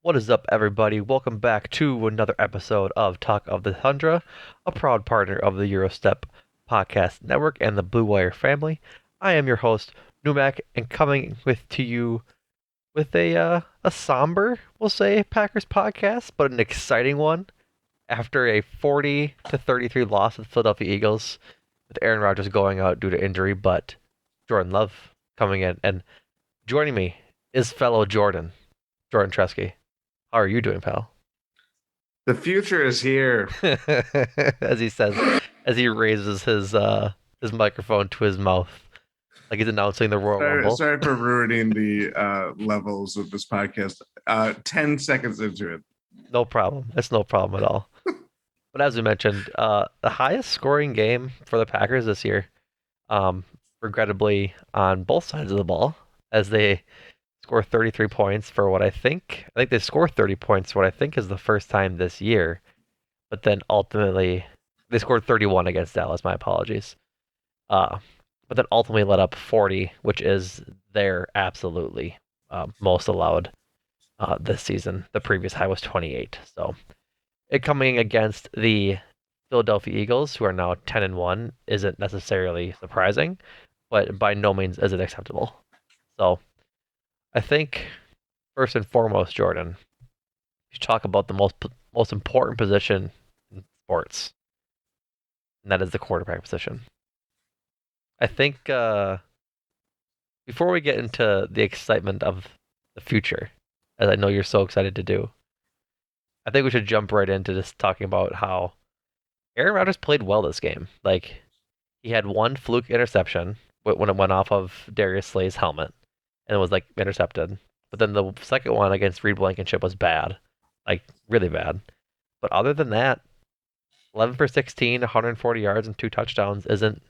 What is up, everybody? Welcome back to another episode of Talk of the Tundra, a proud partner of the Eurostep Podcast Network and the Blue Wire family. I am your host, Numac, and coming to you with a somber, we'll say, Packers podcast, but an exciting one after a 40-33 loss to the Philadelphia Eagles, with Aaron Rodgers going out due to injury, but Jordan Love coming in and joining me is fellow Jordan Tresky. How are you doing, pal? The future is here. As he says, as he raises his microphone to his mouth, like he's announcing the Royal Sorry, Rumble. sorry for ruining the levels of this podcast. 10 seconds into it. No problem. It's no problem at all. But as we mentioned, the highest scoring game for the Packers this year, um, regrettably on both sides of the ball, as they score 33 points for what I think they score 30 points for what I think is the first time this year. But then ultimately, they scored 31 against Dallas. My apologies. Uh, but then ultimately let up 40, which is their absolutely most allowed this season. The previous high was 28. So it coming against the Philadelphia Eagles, who are now 10 and 1, isn't necessarily surprising, but by no means is it acceptable. So I think first and foremost, Jordan, you talk about the most important position in sports, and that is the quarterback position. I think before we get into the excitement of the future, as I know you're so excited to do, I think we should jump right into just talking about how Aaron Rodgers played well this game. Like, he had one fluke interception when it went off of Darius Slay's helmet and it was like intercepted. But then the second one against Reed Blankenship was bad, like really bad. But other than that, 11 for 16, 140 yards and two touchdowns isn't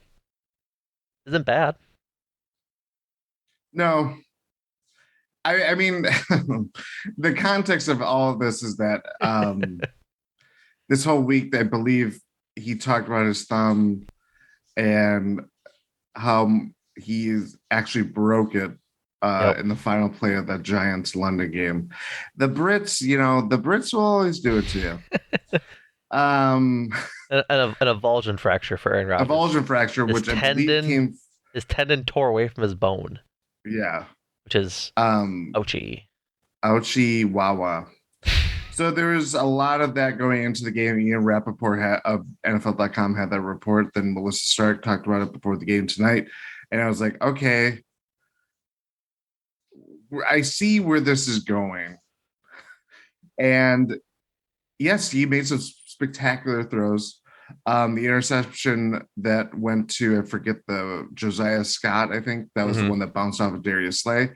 bad. No, I mean, the context of all of this is that this whole week, I believe he talked about his thumb and how he's actually broke it Yep. in the final play of that Giants London game. The Brits will always do it to you. Um, An avulsion fracture for Aaron Rodgers. Avulsion fracture, His which I believe tendon, came, his tendon tore away from his bone, yeah. which is Um, ouchy. Ouchie Wawa. So there was a lot of that going into the game. Ian Rappaport of NFL.com had that report. Then Melissa Stark talked about it before the game tonight. And I was like, okay, I see where this is going. And yes, he made some spectacular throws. The interception that went to, I forget the Josiah Scott, I think that was the Hmm. one that bounced off of Darius Slay.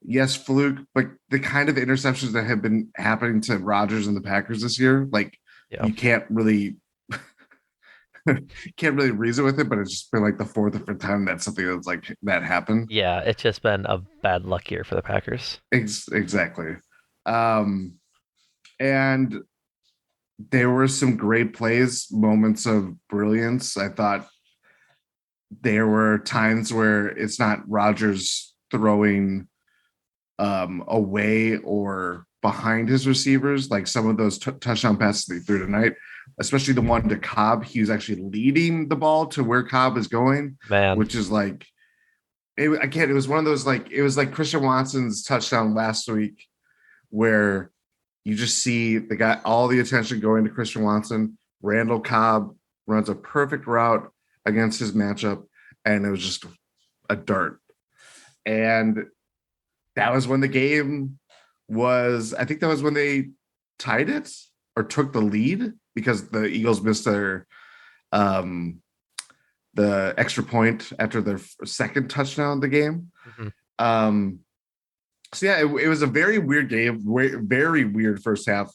Yes, fluke, but the kind of interceptions that have been happening to Rodgers and the Packers this year, like Yeah. you can't really reason with it, but it's just been like the fourth or fifth time that something that's like that happened. Yeah, it's just been a bad luck year for the Packers. Exactly. Um, and there were some great plays, moments of brilliance. I thought there were times where it's not Rodgers throwing away or behind his receivers, like some of those touchdown passes they threw tonight, especially the one to Cobb. He was actually leading the ball to where Cobb is going, Man, which is like, it was one of those, like, it was like Christian Watson's touchdown last week where you just see the guy, all the attention going to Christian Watson. Randall Cobb runs a perfect route against his matchup, and it was just a dart. And that was when the game was, I think that was when they tied it or took the lead because the Eagles missed um the extra point after their second touchdown of the game. hmm Um so yeah, it was a very weird game, very weird first half,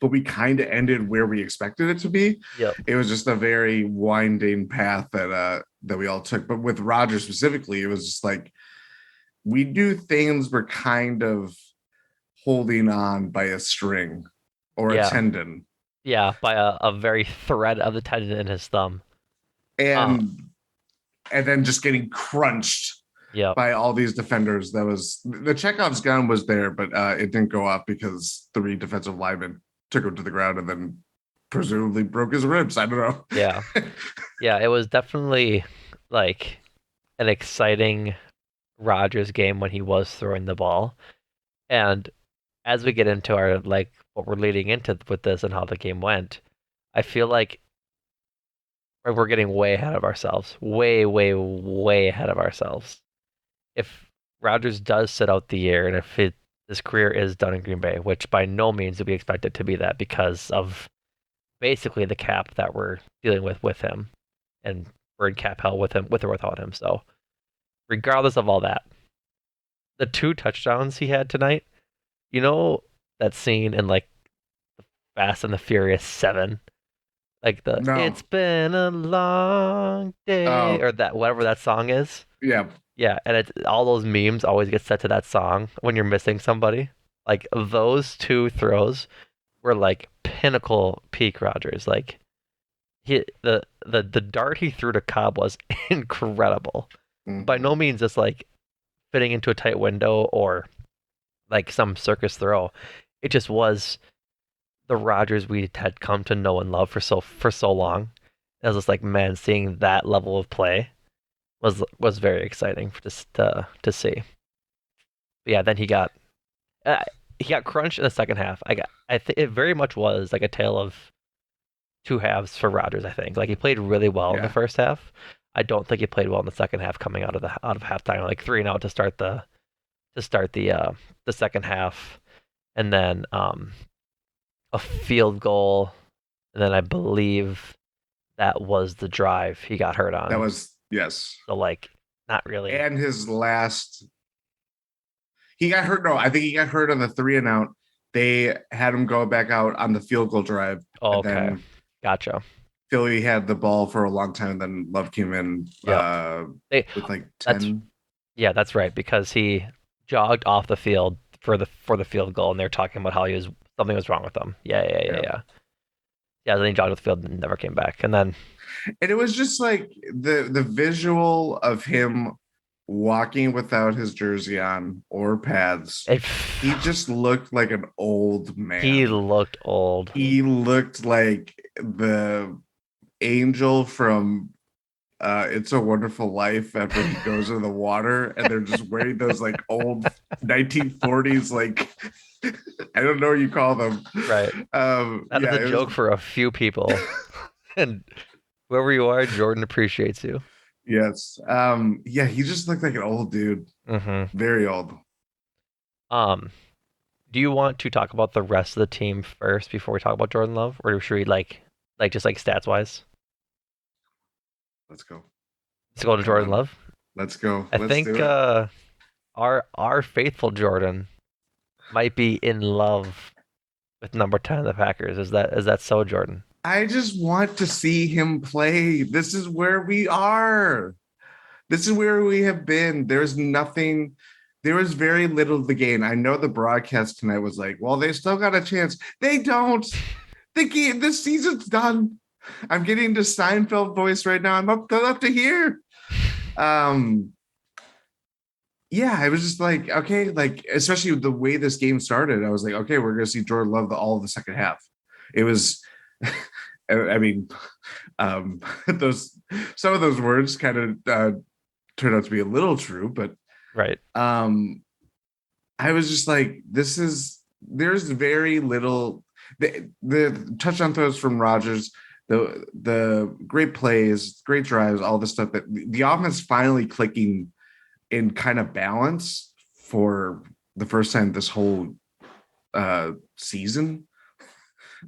but we kind of ended where we expected it to be. yep, It was just a very winding path that we all took. But with Rodgers specifically, it was just like we do things we're kind of holding on by a string or a yeah, tendon. yeah, by a very thread of the tendon in his thumb. Uh, And and then just getting crunched Yep. by all these defenders. That was the Chekhov's gun was there, but it didn't go off because three defensive linemen took him to the ground and then presumably broke his ribs. I don't know. Yeah. Yeah, it was definitely like an exciting Rodgers game when he was throwing the ball. And as we get into our like what we're leading into with this and how the game went, I feel like we're getting way ahead of ourselves. Way, way, way ahead of ourselves. If Rodgers does sit out the year and if his career is done in Green Bay, which by no means do we expect it to be that because of basically the cap that we're dealing with him, and we're in cap hell with him, with or without him. So regardless of all that, the two touchdowns he had tonight, you know that scene in like Fast and the Furious 7, like the No. "It's been a long day" Oh, or that whatever that song is. yeah. Yeah, and it's all those memes always get set to that song when you're missing somebody. Like those two throws were like pinnacle peak Rodgers. Like the dart he threw to Cobb was incredible. By Mhm. no means just like fitting into a tight window or like some circus throw. It just was the Rodgers we had come to know and love for so long. It was just like, man, seeing that level of play was very exciting for just to see. But yeah, then uh, he got crunched in the second half. I think it very much was like a tale of two halves for Rodgers. I think like he played really well in the Yeah. first half. I don't think he played well in the second half coming out of halftime. Like 3-and-out to start the second half, and then a field goal, and then I believe that was the drive he got hurt That on. was yes. So like not really. And his last he got hurt. No, I think he got hurt on the 3-and-out. They had him go back out on the field goal drive, Oh, and okay, then gotcha. Philly had the ball for a long time. Then Love came in Yep. They with like that's 10. Yeah, that's right because he jogged off the field for the field goal, and they're talking about how he was something was wrong with him. Yeah, yeah, yeah, Yeah. yeah. Yeah, then he jogged off the field and never came back. And then And it was just like the visual of him walking without his jersey on or pads. it, He just looked like an old he man. looked old. He looked like the angel from It's a Wonderful Life after he goes in the water and they're just wearing those like old 1940s like I don't know what you call them. Right. That is Yeah, a it was joke for a few people. And whoever you are, Jordan appreciates you. yes. Yeah, he just looked like an old dude. Hmm. Very old. Um, do you want to talk about the rest of the team first before we talk about Jordan Love, or should we like just like stats wise? Let's go. Let's go to Come Jordan on. Love. Let's go. I Let's think do it. our faithful Jordan might be in love with number 10 of the Packers. Is that so, Jordan? I just want to see him play. This is where we are. This is where we have been. There's nothing, there was very little to gain. I know the broadcast tonight was like, well, they still got a chance. They don't. The game, this season's done. I'm getting the Seinfeld voice right now. I'm up to here. Um, yeah, I was just like, okay, like especially the way this game started, I was like, okay, we're gonna see Jordan Love all of the second half. It was, I mean, those some of those words kind of turned out to be a little true, but Right. um, I was just like, there's very little the touchdown throws from Rodgers, the great plays, great drives, all the stuff that the offense finally clicking in kind of balance for the first time this whole season.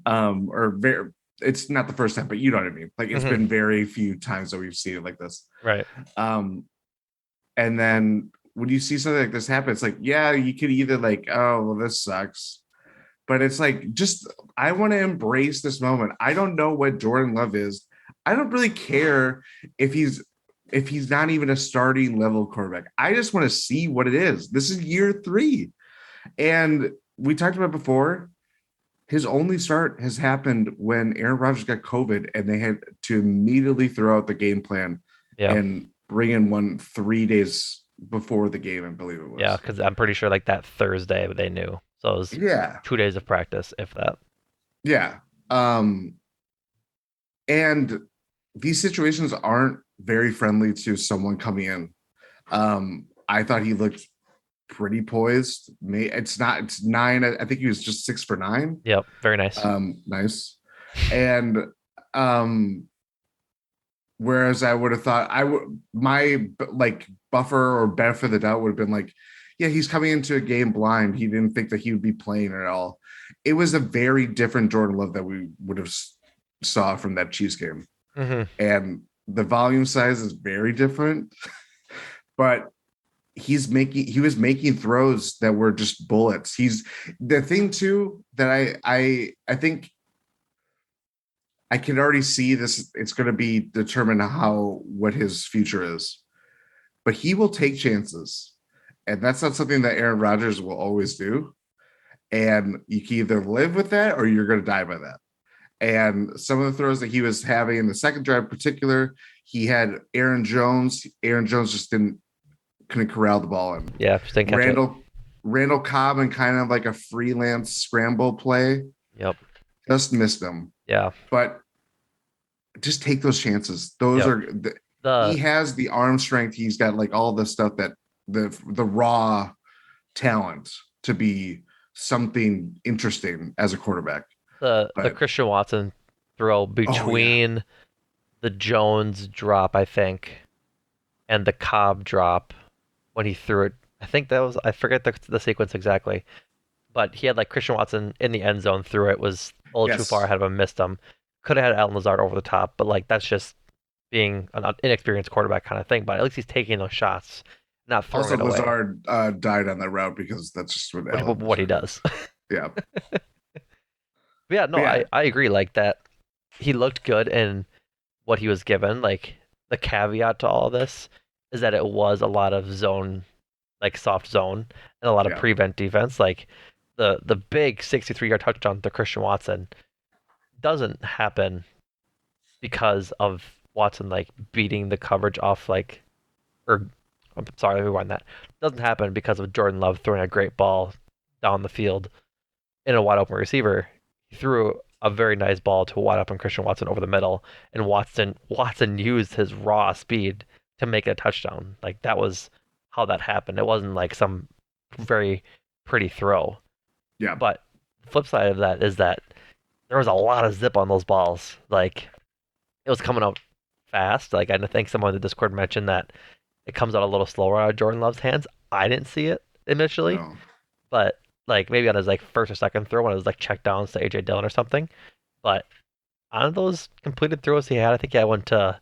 Or very, it's not the first time, but you know what I mean. Like it's Hmm. been very few times that we've seen it like this. Right. Um, and then when you see something like this happen, it's like, yeah, you could either like, oh, well, this sucks. But it's like, just I want to embrace this moment. I don't know what Jordan Love is. I don't really care if he's not even a starting level quarterback. I just want to see what it is. This is year 3. And we talked about before, his only start has happened when Aaron Rodgers got COVID and they had to immediately throw out the game plan Yeah. and bring in one 3 days before the game, I believe it Yeah, was. because I'm pretty sure like that Thursday they knew. So it was Yeah, 2 days of practice, if that. yeah. Um, and these situations aren't very friendly to someone coming in. I thought he looked pretty poised. It's not. It's nine. I think he was just 6 for 9. Yep, very nice. Nice. And um, whereas I would have thought I would my like buffer or benefit of the doubt would have been like, yeah, he's coming into a game blind. He didn't think that he would be playing at all. It was a very different Jordan Love that we would have saw from that Chiefs game, Hmm. and the volume size is very different. But he was making throws that were just bullets. He's the thing too that I think I can already see this. It's going to be determined how what his future is, but he will take chances, and that's not something that Aaron Rodgers will always do. And you can either live with that or you're going to die by that. And some of the throws that he was having in the second drive, in particular, he had Aaron Jones. Aaron Jones just didn't couldn't corral the ball in. Yeah, just didn't catch it. Randall Cobb and kind of like a freelance scramble play Yep. just missed him. Yeah. But just take those chances. Those Yep. are he The has the arm strength. He's got like all the stuff that the raw talent to be something interesting as a quarterback. the But Christian Watson throw oh yeah, between the Jones drop, I think, and the Cobb drop when he threw it. I think that was I forget the sequence exactly, but he had like Christian Watson in the end zone, threw it, was a little too far yes. ahead of him, missed him. Could have had Alan Lazard over the top, but like that's just being an inexperienced quarterback kind of thing. But at least he's taking those shots, not throwing Also, it away. Lazard died on that route because that's just what What Alan what he Lazard does. does. Yeah, But yeah, but no, yeah, I agree. Like that, he looked good in what he was given. Like the caveat to all of this is that it was a lot of zone, like soft zone, and a lot of yeah, prevent defense. Like the big 63-yard touchdown to Christian Watson doesn't happen because of Watson like beating the coverage off like or I'm sorry, let me rewind that. Doesn't happen because of Jordan Love throwing a great ball down the field in a wide open receiver. He threw a very nice ball to a wide open Christian Watson over the middle, and Watson used his raw speed to make it a touchdown. Like that was how that happened. It wasn't like some very pretty throw. yeah. But the flip side of that is that there was a lot of zip on those balls. Like it was coming out fast. Like I think someone in the Discord mentioned that it comes out a little slower out of Jordan Love's hands. I didn't see it initially, No, but like maybe on his like first or second throw when it was like check downs to AJ Dillon or something. But on those completed throws he had, I think I went to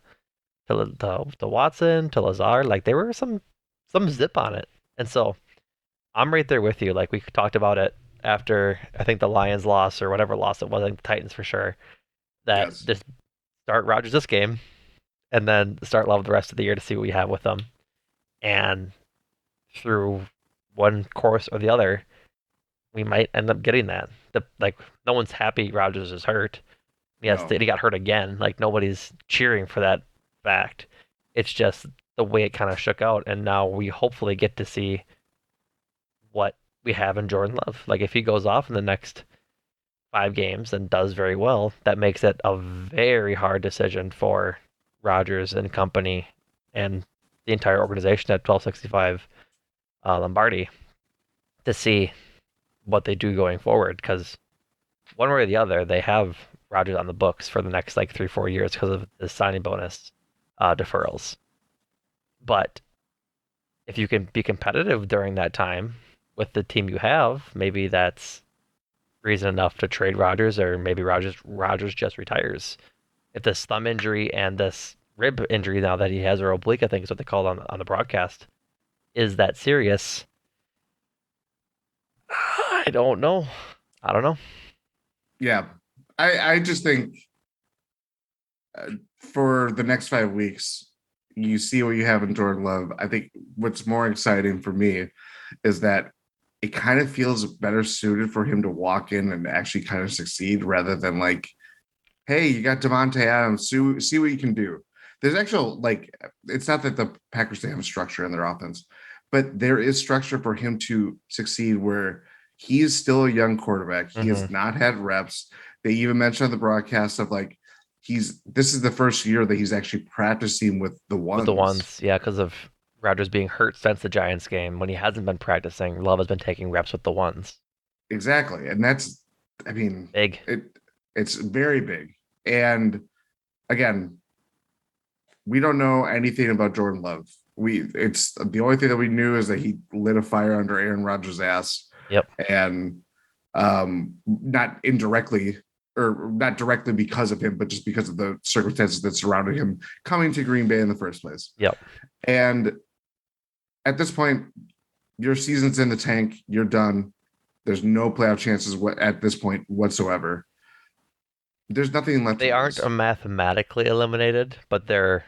Watson, to Lazard, like there were some zip on it. And so I'm right there with you. Like we talked about it after I think the Lions loss or whatever loss it was, I think the Titans for sure. That yes, just start Rodgers this game and then start Love the rest of the year to see what we have with them. And through one course or the other, we might end up getting that. The like no one's happy Rodgers is hurt. Yes, no, he got hurt again. Like nobody's cheering for that fact. It's just the way it kind of shook out, and now we hopefully get to see what we have in Jordan Love. Like if he goes off in the next 5 games and does very well, that makes it a very hard decision for Rodgers and company and the entire organization at 1265 Lombardi to see what they do going forward. Because one way or the other, they have Rodgers on the books for the next like 3 4 years because of the signing bonus deferrals. But if you can be competitive during that time with the team you have, maybe that's reason enough to trade Rodgers, or maybe Rodgers just retires. If this thumb injury and this rib injury now that he has, or oblique, I think is what they call it on the broadcast, is that serious? I don't know. I don't know. yeah. I just think for the next 5 weeks, you see what you have in Jordan Love. I think what's more exciting for me is that it kind of feels better suited for him to walk in and actually kind of succeed rather than like, hey, you got Devontae Adams, see what you can do. There's actual like, it's not that the Packers they have a structure in their offense, but there is structure for him to succeed where he is still a young quarterback. He Mm-hmm. has not had reps. They even mentioned on the broadcast of like this is the first year that he's actually practicing with the With the ones. ones, yeah, because of Rodgers being hurt since the Giants game. When he hasn't been practicing, Love has been taking reps with the ones. Exactly. And that's I mean, Big. it's very big. And again, we don't know anything about Jordan Love. It's the only thing that we knew is that he lit a fire under Aaron Rodgers' ass, Yep. and not indirectly or not directly because of him, but just because of the circumstances that surrounded him coming to Green Bay in the first place. Yep. And at this point, your season's in the tank. You're done. There's no playoff chances at this point whatsoever. There's nothing left to They aren't lose. mathematically eliminated, but they're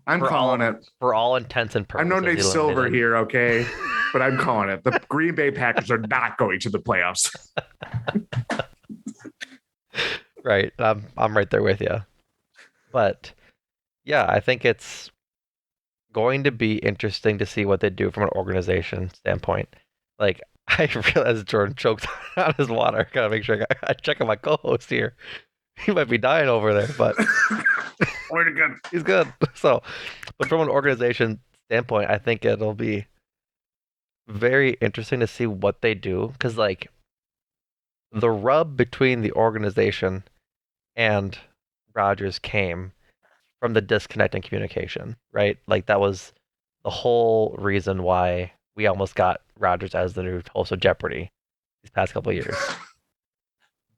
I'm for calling all it. for all intents and I'm no purposes Nate Silver eliminated. here, okay? But I'm calling it. The Green Bay Packers are not going to the playoffs. Right. I'm right there with you. But yeah, I think it's going to be interesting to see what they do from an organization standpoint. Like I realized Jordan choked on his water. Gotta make sure I check on my co-host here. He might be dying over there, but Way to go. he's good. So, but from an organization standpoint, I think it'll be very interesting to see what they do because like the rub between the organization and Rodgers came from the disconnect in communication, right? Like that was the whole reason why we almost got Rodgers as the new host of Jeopardy these past couple of years.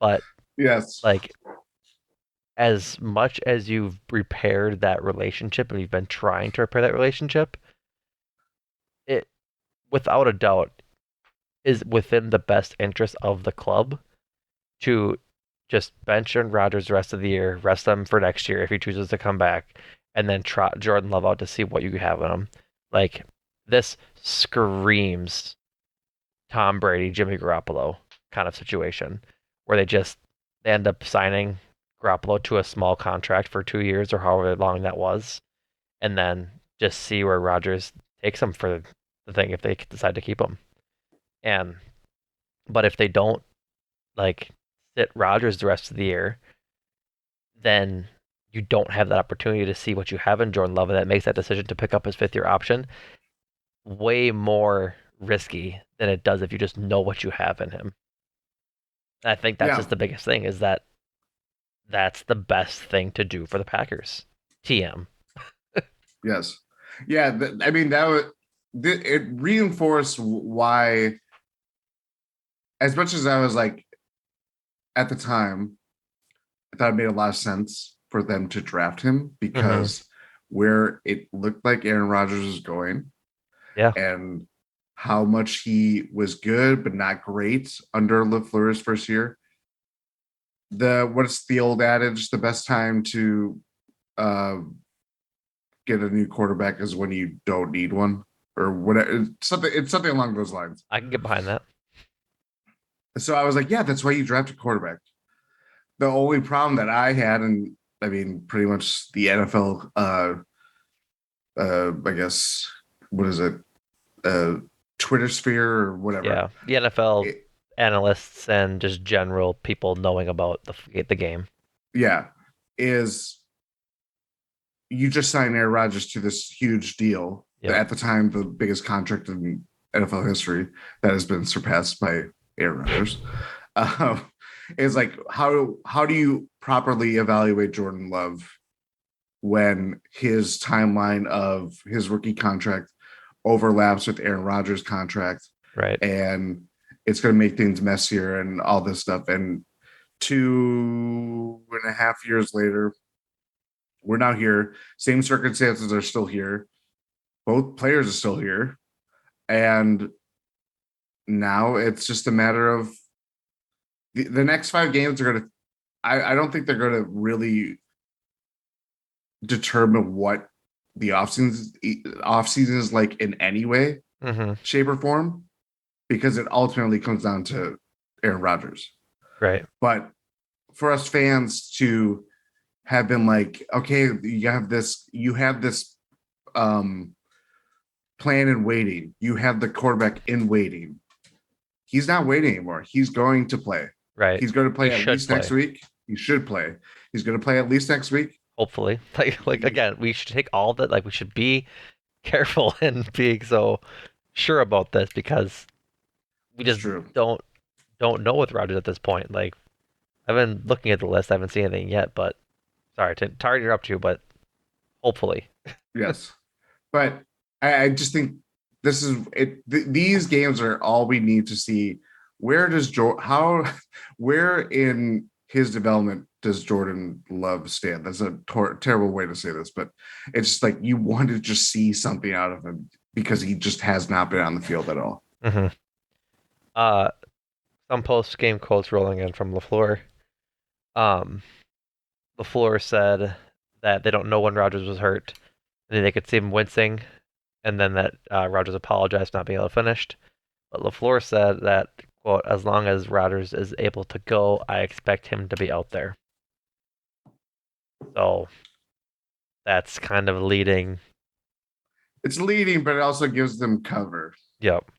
But Yes. like as much as you've repaired that relationship and you've been trying to repair that relationship, it without a doubt is within the best interest of the club to just bench Aaron Rodgers the rest of the year, rest him for next year if he chooses to come back, and then trot Jordan Love out to see what you have in him. Like this screams Tom Brady, Jimmy Garoppolo kind of situation where they end up signing Garoppolo to a small contract for 2 years or however long that was, and then just see where Rodgers takes him for the thing if they decide to keep him. And but if they don't like sit Rodgers the rest of the year, then you don't have that opportunity to see what you have in Jordan Love, and that makes that decision to pick up his 5th year option way more risky than it does if you just know what you have in him. And I think that's Yeah. just the biggest thing is that that's the best thing to do for the Packers. TM. Yes. Yeah. I mean, it reinforced why, as much as I was like, at the time, I thought it made a lot of sense for them to draft him Mm-hmm. because where it looked like Aaron Rodgers was going Yeah. and how much he was good but not great under LaFleur's first year. What's the old adage? The best time to uh, get a new quarterback is when you don't need one, or whatever. It's something along those lines. I can get behind that. So I was like, yeah, that's why you draft a quarterback. The only problem that I had, and I mean, pretty much the NFL, I guess, what is it, uh, Twitter sphere or whatever. Yeah. The NFL It, analysts and just general people knowing about the game. yeah, is you just signed Aaron Rodgers to this huge deal. Yep. At the time, the biggest contract in NFL history that has been surpassed by Aaron Rodgers. Um, is like how do you properly evaluate Jordan Love when his timeline of his rookie contract overlaps with Aaron Rodgers' contract, Right. and it's going to make things messier and all this stuff. And 2.5 years later, we're now here. Same circumstances are still here. Both players are still here. And now it's just a matter of the next 5 games are going to, I don't think they're going to really determine what the offseason is like in any way, Mm-hmm. shape, or form, because it ultimately comes down to Aaron Rodgers. Right. But for us fans to have been like, okay, you have this um plan in waiting. You have the quarterback in waiting. He's not waiting anymore. He's going to play. Right. He's going to He play at should least next play. week. He should play. He's going to play at least next week. Hopefully. Like again, we should take all of it. Like we should be careful in being so sure about this because we It's just true. don't know with Rodgers at this point. Like I've been looking at the list, I haven't seen anything yet, but sorry to target you're up to, but hopefully. Yes. But I just think this is it. These games are all we need to see. Where does where in his development does Jordan Love stand? That's a terrible way to say this, but it's just like you want to just see something out of him because he just has not been on the field at all. Mm-hmm. Uh, some post game quotes rolling in from LaFleur. Um, LaFleur said that they don't know when Rodgers was hurt, and they could see him wincing, and then that Rodgers apologized for not being able to finish. But LaFleur said that, quote, as long as Rodgers is able to go, I expect him to be out there. So that's kind of leading. It's leading, but it also gives them cover. Yep.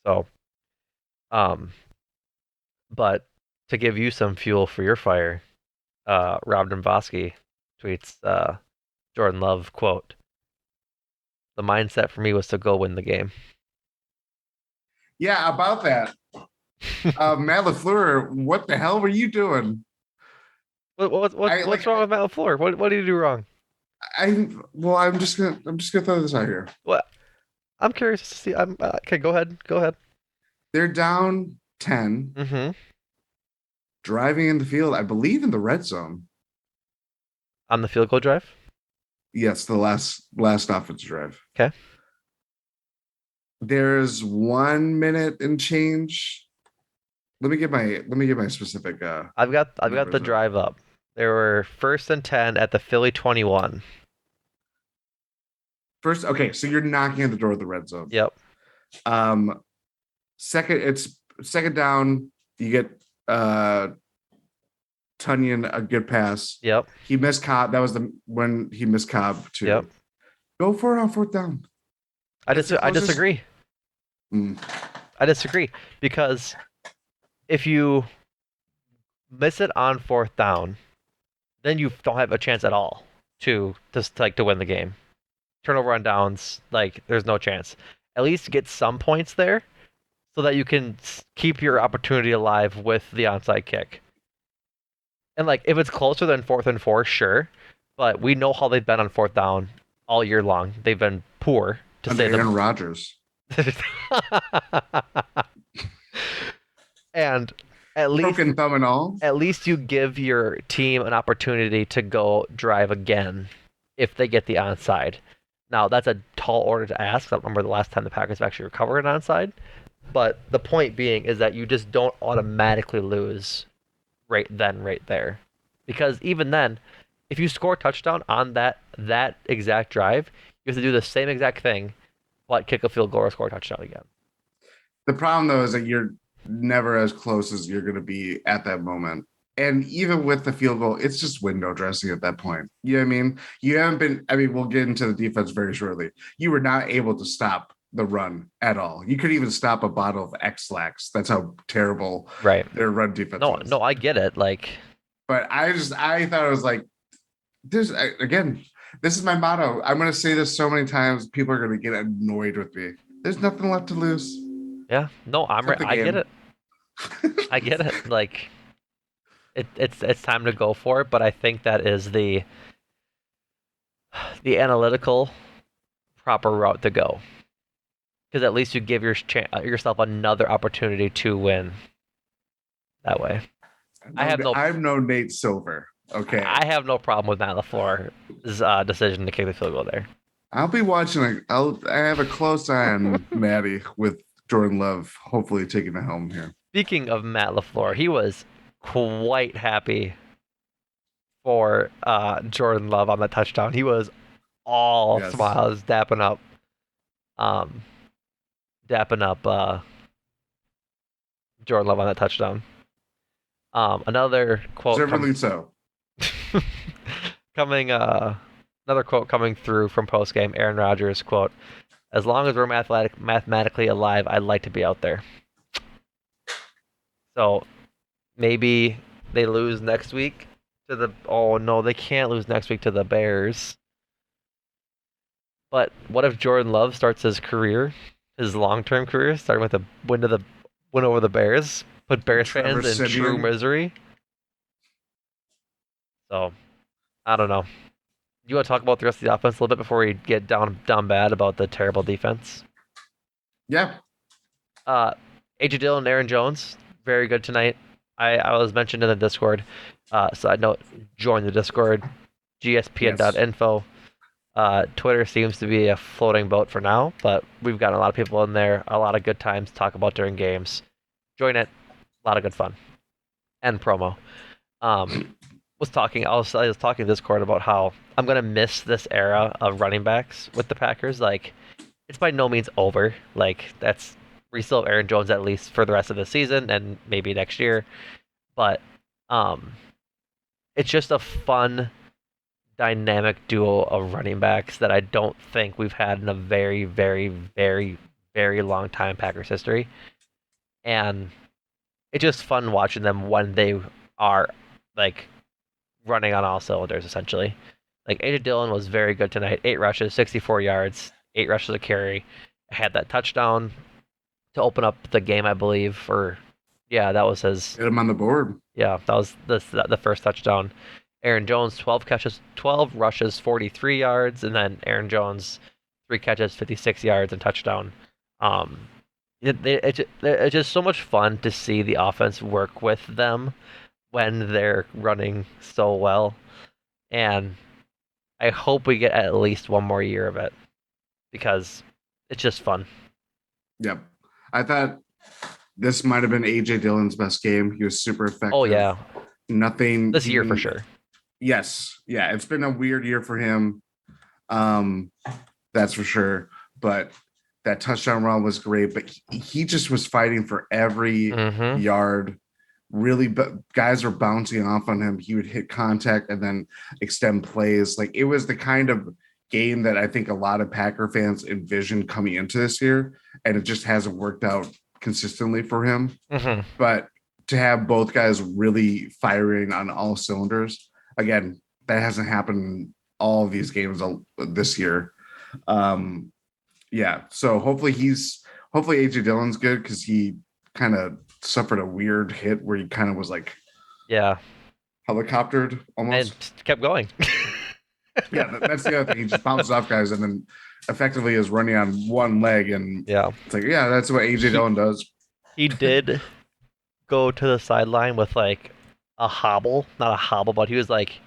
So, um, but to give you some fuel for your fire, Rob Dombrowski tweets, Jordan Love, quote, the mindset for me was to go win the game. Yeah, about that. Matt LaFleur, what the hell were you doing? I What's like wrong with Matt LaFleur? What did you do wrong? I'm just gonna throw this out here. What I'm curious to see. I'm okay. Go ahead. Go ahead. They're down 10, Mm-hmm. driving in the field, I believe in the red zone. On the field goal drive. Yes, the last offense drive. Okay. There's 1 minute and change. Let me get my specific I've got the numbers up. drive up. They were 1st and 10 at the Philly 21. First, okay, so you're knocking at the door of the red zone. Yep. Um, it's second down. You get Tunyon a good pass. Yep. He missed Cobb. That was the when he missed Cobb Yep. too. Go for it on fourth down. That's the I closest. disagree. Mm. I disagree because if you miss it on 4th down, then you don't have a chance at all to just like to win the game. Turnover on downs, like there's no chance. At least get some points there so that you can keep your opportunity alive with the onside kick. And like if it's closer than 4th and 4, sure, but we know how they've been on 4th down all year long. They've been poor to Under say Aaron the. Rodgers. And at least Broken thumb and all. at least you give your team an opportunity to go drive again if they get the onside. Now that's a tall order to ask. I don't remember the last time the Packers have actually recovered an onside. But the point being is that you just don't automatically lose right then, right there. Because even then, if you score a touchdown on that exact drive, you have to do the same exact thing, but kick a field goal or score a touchdown again. The problem though is that you're never as close as you're going to be at that moment. And even with the field goal, it's just window dressing at that point. You know what I mean? You haven't been, I mean, we'll get into the defense very shortly. You were not able to stop the run at all. You could even stop a bottle of X-Lax. That's how terrible Right. their run defense No, was. no, I get it. Like, But I thought it was like, again, this is my motto. I'm going to say this so many times, people are going to get annoyed with me. There's nothing left to lose. yeah, no, Cut the I get game. it. I get it. Like, it's time to go for it. But I think that is the analytical proper route to go. Because at least you give yourself another opportunity to win that way. I'm no Nate Silver. Okay. I have no problem with Matt LaFleur's decision to kick the field goal there. I'll be watching. I have a close eye on Maddie with Jordan Love, hopefully taking the helm here. Speaking of Matt LaFleur, he was quite happy for Jordan Love on that touchdown. He was all Yes. smiles, um, dapping up Jordan Love on that touchdown. Another quote Deservedly so. coming another quote coming through from postgame. Aaron Rodgers quote: As long as we're mathematically alive, I'd like to be out there. So maybe they lose next week to the. Oh no, they can't lose next week to the Bears. But what if Jordan Love starts his career, his long-term career, starting with a win over the Bears, put Bears Trevor fans in true Simeon. misery? So I don't know. You want to talk about the rest of the offense a little bit before we get down bad about the terrible defense? Yeah. Uh, AJ Dillon and Aaron Jones, very good tonight. I was mentioned in the Discord. Side note, join the Discord, Yes. gspn.info. Twitter seems to be a floating boat for now, but we've got a lot of people in there, a lot of good times to talk about during games. Join it, a lot of good fun and promo. Um, I was talking to Discord about how I'm gonna miss this era of running backs with the Packers. Like, it's by no means over. Like, we still have Aaron Jones at least for the rest of the season and maybe next year. But um, it's just a fun dynamic duo of running backs that I don't think we've had in a very, very, very, very long time Packers history. And it's just fun watching them when they are like running on all cylinders, essentially. Like AJ Dillon was very good tonight. 8 rushes, 64 yards, 8 rushes a carry. Had that touchdown to open up the game, I believe. Or yeah, that was his. Get him on the board. Yeah, that was the first touchdown. Aaron Jones, 12 catches, 12 rushes, 43 yards, and then Aaron Jones, 3 catches, 56 yards, and touchdown. Um, it's just so much fun to see the offense work with them when they're running so well. And I hope we get at least one more year of it because it's just fun. Yep. I thought this might have been AJ Dillon's best game. He was super Oh effective. yeah, Nothing this year for he sure. Yes. Yeah, it's been a weird year for him. Um that's for sure. But that touchdown run was great, but he just was fighting for every Mm-hmm. yard. Really, but guys were bouncing off on him. He would hit contact and then extend plays. Like, it was the kind of game that I think a lot of Packer fans envisioned coming into this year, and it just hasn't worked out consistently for him. Mm-hmm. But to have both guys really firing on all cylinders, again, that hasn't happened in all of these games this year. Um, yeah, so hopefully AJ Dillon's good because he kind of suffered a weird hit where he kind of was like Yeah, helicoptered and almost. just kept going. Yeah, that's the other thing. He just bounces off guys and then effectively is running on one leg, and Yeah, it's like, yeah, that's what AJ he Dillon does. he did go to the sideline with like a hobble, not a hobble, but he was like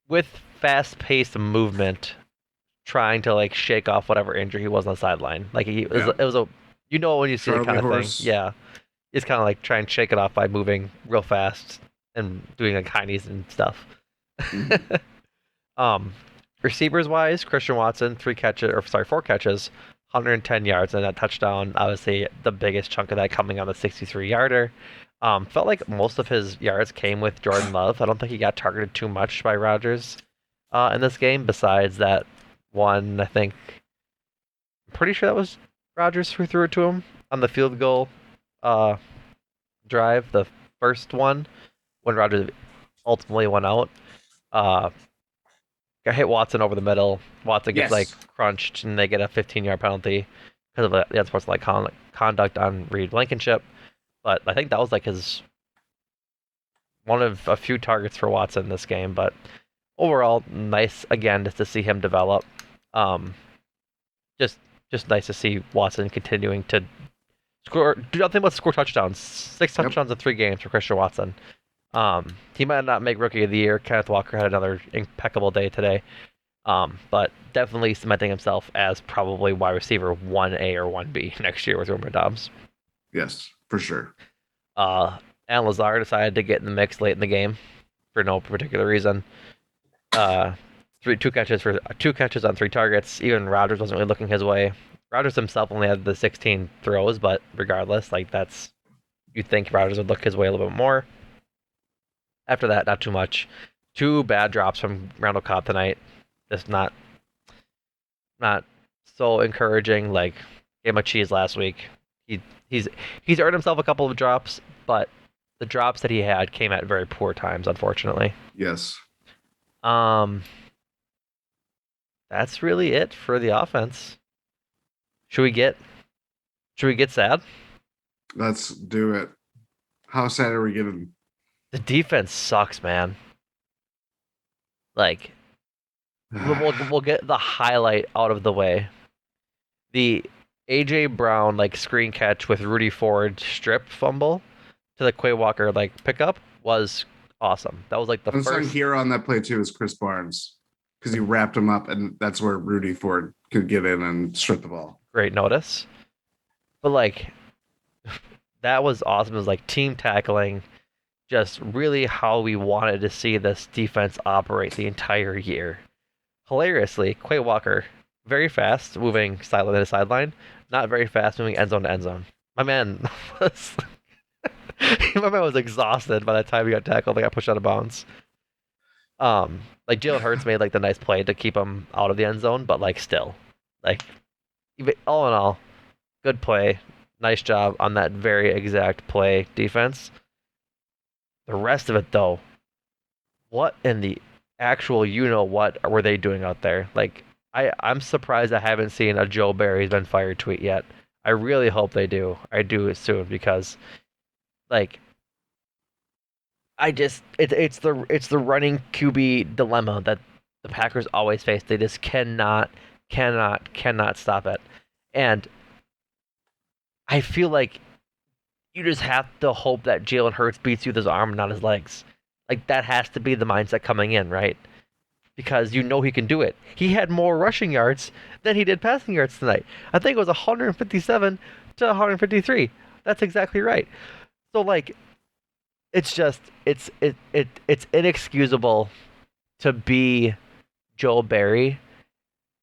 with fast-paced movement, trying to like shake off whatever injury he was on the sideline. Like Yeah, it was a when you see it Charlie kind of thing. horse. Yeah, it's kind of like trying to shake it off by moving real fast and doing like high knees and stuff. Mhm. um, Receivers wise, Christian Watson, 4 catches, 110 yards, and that touchdown. Obviously, the biggest chunk of that coming on the 63-yarder. Felt like most of his yards came with Jordan Love. I don't think he got targeted too much by Rodgers in this game. Besides that one, I think I'm pretty sure that was Rodgers who threw it to him on the field goal uh, drive, the first one when Rodgers ultimately went out. Uh, Got hit Watson over the middle. Watson gets like Yes. crunched, and they get a 15-yard penalty because of the unsportsmanlike conduct on Reed Blankenship. But I think that was like his one of a few targets for Watson this game. But overall, nice again just to see him develop. Um, just just nice to see Watson continuing to score. Do nothing but score touchdowns. Six Yep. touchdowns in 3 games for Christian Watson. He might not make Rookie of the Year. Kenneth Walker had another impeccable day today. But definitely cementing himself as probably wide receiver 1A or 1B next year with Romeo Dobbs. Yes, for sure. Uh, and Lazar decided to get in the mix late in the game for no particular reason. Uh, 2 catches on 3 targets. Even Rodgers wasn't really looking his way. Rodgers himself only had the 16 throws, but regardless, like that's you'd think Rodgers would look his way a little bit more. After that, not too much. 2 bad drops from Randall Cobb tonight. Just not so encouraging. Like game of cheese last week. He he's he's earned himself a couple of drops, but the drops that he had came at very poor times, unfortunately. Yes. Um, that's really it for the offense. Should we get should we get sad? Let's do it. How sad are we getting? The defense sucks, man. Like we'll get the highlight out of the way. The AJ Brown like screen catch with Rudy Ford strip fumble to the Quay Walker like pickup was awesome. That was like the Unsung first hero on that play too is Chris Barnes because he wrapped him up, and that's where Rudy Ford could get in and strip the ball. great notice. But like that was awesome. It was like team tackling, just really how we wanted to see this defense operate the entire year. Hilariously, Quay Walker, very fast moving sideline to sideline, not very fast moving end zone to end zone. My man was my man was exhausted by the time he got tackled. They got pushed out of bounds. Like Jalen Hurts made like the nice play to keep him out of the end zone, but like still, like all in all, good play, nice job on that very exact play defense. The rest of it though, what in the actual you know what were they doing out there? Like I'm surprised I haven't seen a Joe Barry's been fired tweet yet. I really hope they do. I do soon because like it's the running QB dilemma that the Packers always face. They just cannot stop it. And I feel like you just have to hope that Jalen Hurts beats you with his arm, not his legs. Like that has to be the mindset coming in, right? Because you know he can do it. He had more rushing yards than he did passing yards tonight. I think it was 157 to 153. That's exactly right. So like it's just it's inexcusable to be Joel Berry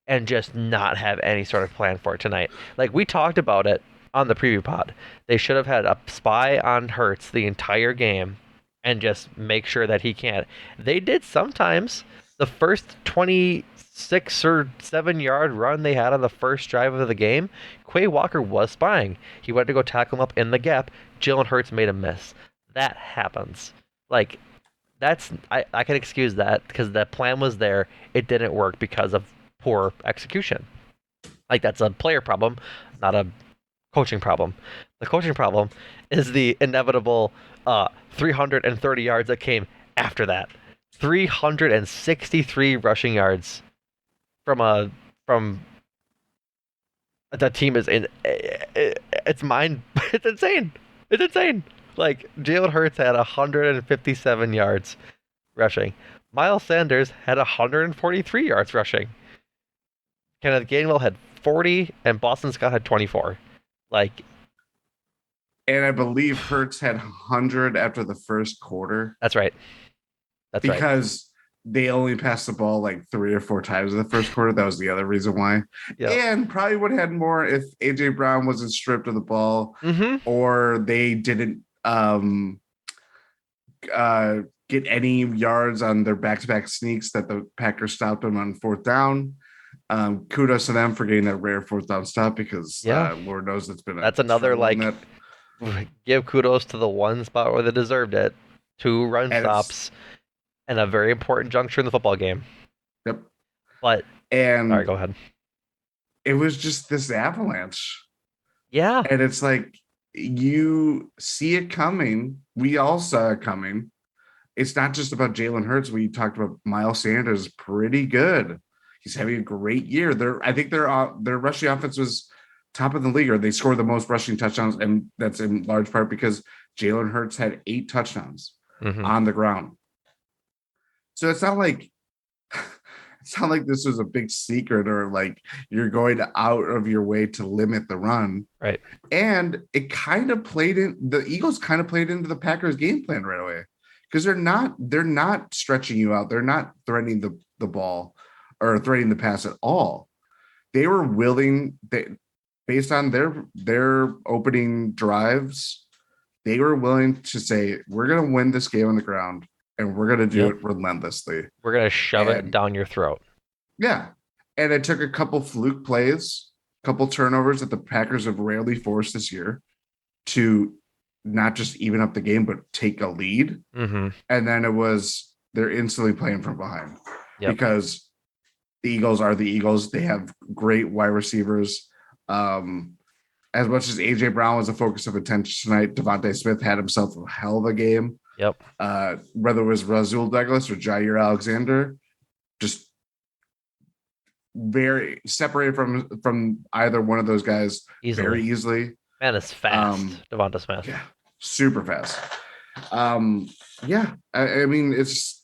and just not have any sort of plan for it tonight. Like we talked about it on the preview pod. They should have had a spy on Hurts the entire game and just make sure that he can't. They did sometimes. The first 26 or 7 yard run they had on the first drive of the game, Quay Walker was spying. He went to go tackle him up in the gap. Jalen Hurts made a miss. That happens. Like I can excuse that because the plan was there. It didn't work because of poor execution. Like that's a player problem, not a coaching problem. The coaching problem is the inevitable 330 yards that came after that. 363 rushing yards from a from the team is in. It's mine. It's insane. It's insane. Like Jalen Hurts had 157 yards rushing. Miles Sanders had 143 yards rushing. Kenneth Gainwell had 40, and Boston Scott had 24. Like, And I believe Hurts had 100 after the first quarter that's right. That's right. because they only passed the ball like 3 or 4 times in the first quarter. That was the other reason why. Yep. And probably would have had more if AJ Brown wasn't stripped of the ball Mm-hmm. or they didn't uh, get any yards on their back-to-back sneaks that the Packers stopped them on fourth down. Kudos to them for getting that rare fourth down stop because Yeah. Lord knows it's been a That's another struggle in like that. give kudos to the one spot where they deserved it. Two run And it's stops and a very important juncture in the football game. yep. But sorry, And go ahead. it was just this avalanche. Yeah. And it's like you see it coming. We all saw it coming. It's not just about Jalen Hurts. We talked about Miles Sanders, pretty good. He's having a great year. I think their rushing offense was top of the league, or they scored the most rushing touchdowns, and that's in large part because Jalen Hurts had 8 touchdowns Mm-hmm. on the ground. So it's not like this was a big secret or like you're going out of your way to limit the run. Right. And it kind of played in the Eagles kind of played into the Packers game plan right away because they're not stretching you out. They're not threatening the ball or threatening the pass at all. They were willing based on their opening drives, they were willing to say, we're gonna win this game on the ground and we're gonna do Yep. it relentlessly. We're gonna shove it And down your throat. yeah. And it took a couple fluke plays, couple turnovers that the Packers have rarely forced this year to not just even up the game, but take a lead. Mm-hmm. And then it was they're instantly playing from behind Yep. because the Eagles are the Eagles. They have great wide receivers. Um, as much as AJ Brown was a focus of attention tonight, Devontae Smith had himself a hell of a game. Yep. Whether it was Rasul Douglas or Jair Alexander, just very separated from either one of those guys very Easily. easily. Man is Um, fast, Devonta Smith. yeah, super fast. Yeah, I mean it's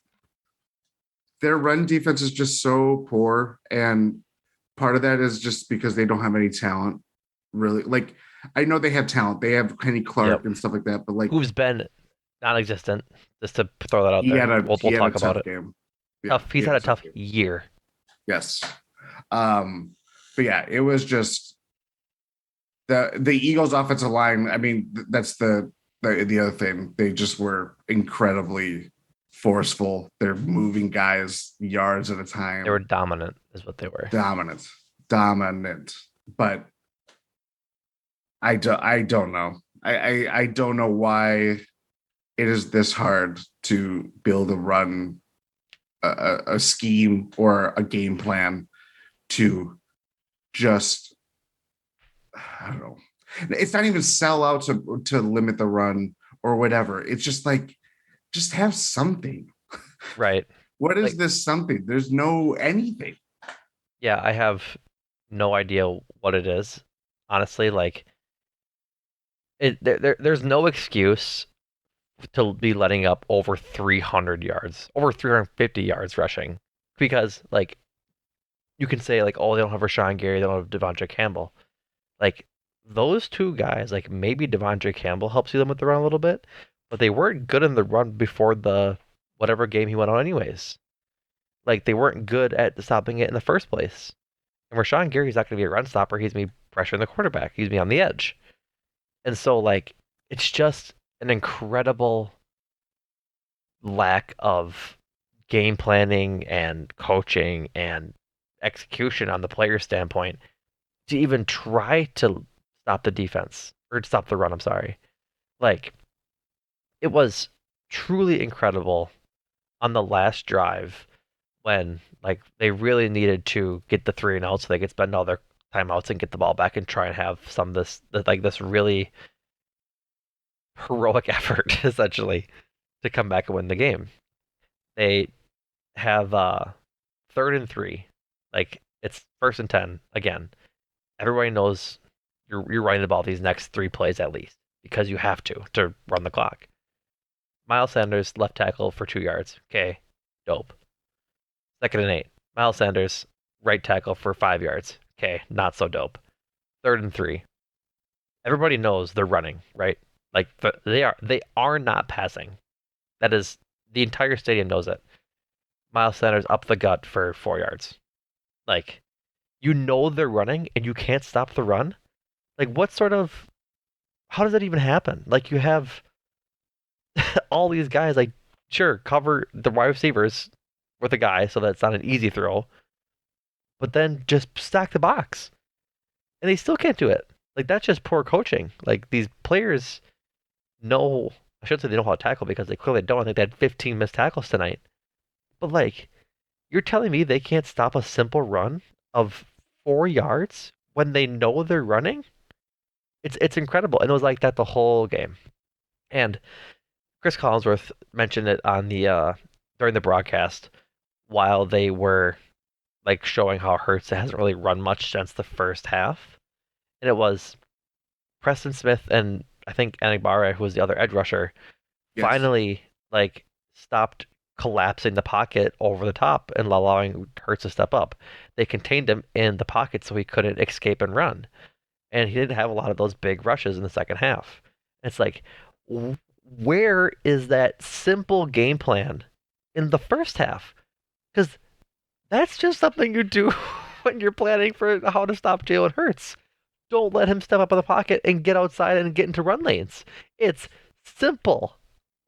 their run defense is just so poor, and part of that is just because they don't have any talent. Really, like I know they have talent. They have Kenny Yep. Clark and stuff like that, but like Who's been non-existent? Just to throw that out he there. had a We'll he had a talk about tough it. game. Yeah, Tough. he He's had had a a tough tough game. year. Yes. But yeah, it was just the Eagles offensive line. I mean, that's the other thing. They just were incredibly forceful. They're moving guys yards at a They were time. dominant, is what they were. Dominant, dominant. But I don't know. I don't know why it is this hard to build a run, a scheme or a game plan to just I don't know. It's not even sell out to limit the run or whatever. It's just like just have something. Right. What is Like, this something? There's no anything. yeah, I have no idea what it is. Honestly, like there's no excuse to be letting up over 300 yards, over 350 yards rushing, because like you can say like, oh, they don't have Rashawn Gary, they don't have Devontae Campbell. Like those two guys, like maybe Devontae Campbell helps you them with the run a little bit, but they weren't good in the run before the whatever game he went on anyways. Like they weren't good at stopping it in the first place. And Rashawn Gary's not going to be a run stopper. He's going to be pressuring the quarterback. He's going to be on the edge. And so like it's just an incredible lack of game planning and coaching and execution on the player standpoint to even try to stop the defense or stop the run. I'm sorry. Like it was truly incredible on the last drive when like they really needed to get the 3-and-out so they could spend all their timeouts and get the ball back and try and have some of this like this really heroic effort essentially to come back and win the game. They have 3rd and 3. Like it's 1st and 10 again. Everybody knows you're running the ball these next 3 plays at least because you have to run the clock. Miles Sanders left tackle for 2 yards. Okay, dope. 2nd and 8. Miles Sanders right tackle for 5 yards. Okay, not so dope. 3rd and 3. Everybody knows they're running, right? Like they are not passing. That is the entire stadium knows it. Miles Sanders up the gut for 4 yards. Like you know they're running and you can't stop the run. Like what sort of how does that even happen? Like you have all these guys like sure cover the wide receivers with a guy so that's not an easy throw, but then just stack the box. And they still can't do it. Like that's just poor coaching. Like these players know I shouldn't say they know how to tackle because they clearly don't. I think they had 15 missed tackles tonight. But like you're telling me they can't stop a simple run of 4 yards when they know they're running? It's incredible. And it was like that the whole game. And Chris Collinsworth mentioned it on the during the broadcast while they were like showing how Hurts hasn't really run much since the first half. And it was Preston Smith and I think Enigbare, who was the other edge rusher, Yes. finally like stopped collapsing the pocket over the top and allowing Hurts to step up. They contained him in the pocket so he couldn't escape and run. And he didn't have a lot of those big rushes in the second half. It's like, where is that simple game plan in the first half? Because that's just something you do when you're planning for how to stop Jalen Hurts. Don't let him step up in the pocket and get outside and get into run lanes. It's simple.